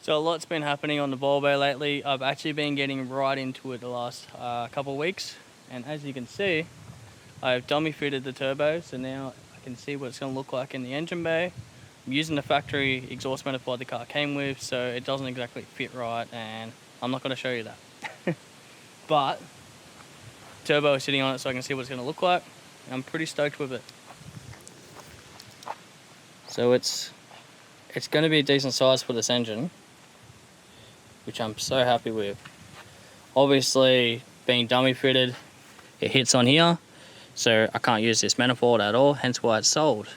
So a lot's been happening on the Volvo lately. I've actually been getting right into it the last couple of weeks, and as you can see, I've dummy fitted the turbo, so now I can see what it's going to look like in the engine bay. I'm using the factory exhaust manifold the car came with, so it doesn't exactly fit right, and I'm not going to show you that. But turbo is sitting on it, so I can see what it's going to look like. I'm pretty stoked with it. So it's going to be a decent size for this engine, which I'm so happy with. Obviously, being dummy fitted, it hits on here, so I can't use this manifold at all, hence why it's sold.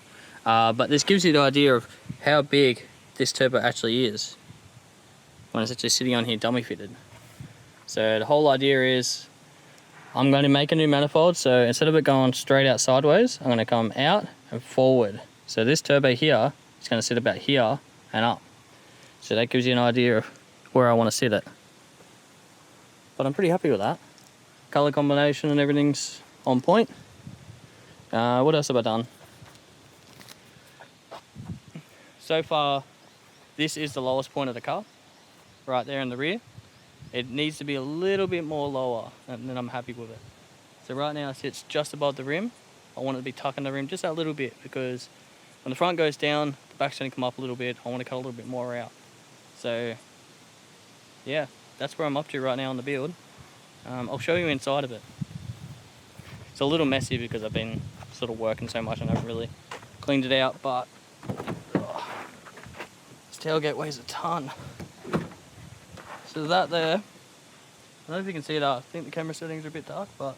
But this gives you the idea of how big this turbo actually is when it's actually sitting on here dummy fitted. So the whole idea is I'm going to make a new manifold, so instead of it going straight out sideways, I'm going to come out and forward. So this turbo here is going to sit about here and up. So that gives you an idea of where I want to sit it. But I'm pretty happy with that. Color combination and everything's on point. What else have I done? So far, this is the lowest point of the car, right there in the rear. It needs to be a little bit more lower, and then I'm happy with it. So right now it sits just above the rim. I want it to be tucking the rim just a little bit, because when the front goes down, the back's going to come up a little bit. I want to cut a little bit more out. So yeah, that's where I'm up to right now on the build. I'll show you inside of it. It's a little messy because I've been sort of working so much and I haven't really cleaned it out, but this tailgate weighs a ton. So that there, I don't know if you can see that. I think the camera settings are a bit dark, but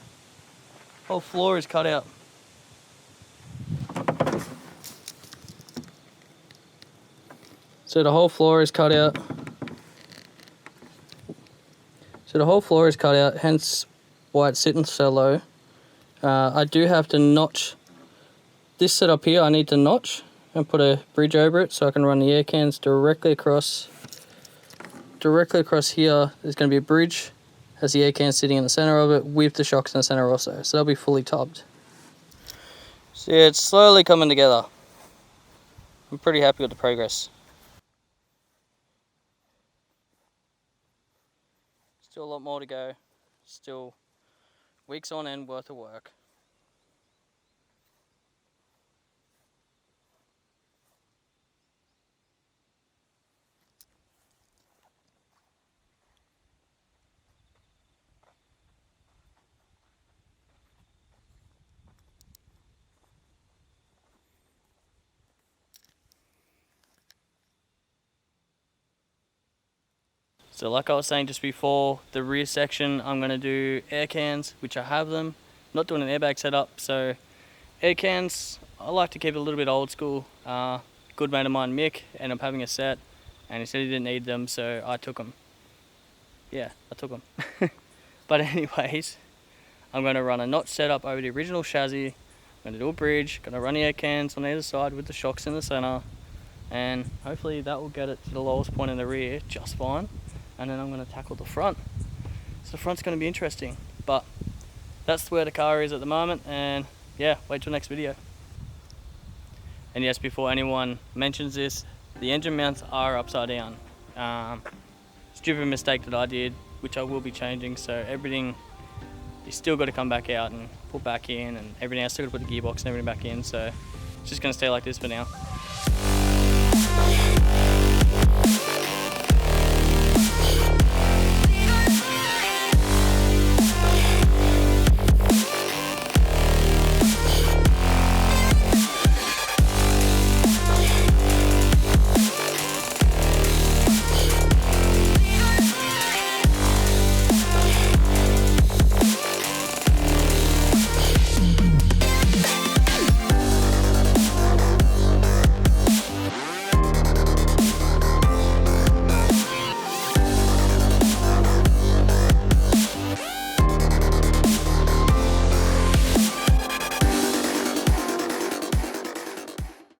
the whole floor is cut out. So the whole floor is cut out. Hence why it's sitting so low. I do have to notch this setup here. I need to notch and put a bridge over it so I can run the air cans directly across. Directly across here, there's going to be a bridge, has the air can sitting in the center of it, with the shocks in the center also. So they'll be fully tubbed. So yeah, it's slowly coming together. I'm pretty happy with the progress. Still a lot more to go. Still weeks on end worth of work. So like I was saying just before, the rear section I'm going to do air cans, which I have them. I'm not doing an airbag setup, so air cans, I like to keep it a little bit old school. Good mate of mine, Mick, ended up having a set, and he said he didn't need them, so I took them. Yeah, I took them. But anyways, I'm going to run a notch setup over the original chassis. I'm going to do a bridge, going to run the air cans on either side with the shocks in the center, and hopefully that will get it to the lowest point in the rear just fine. And then I'm going to tackle the front. So the front's going to be interesting, but that's where the car is at the moment, and yeah, wait till next video. And yes, before anyone mentions this, the engine mounts are upside down. Stupid mistake that I did, which I will be changing, so everything is still got to come back out and put back in, and everything else, still got to put the gearbox and everything back in, so it's just going to stay like this for now.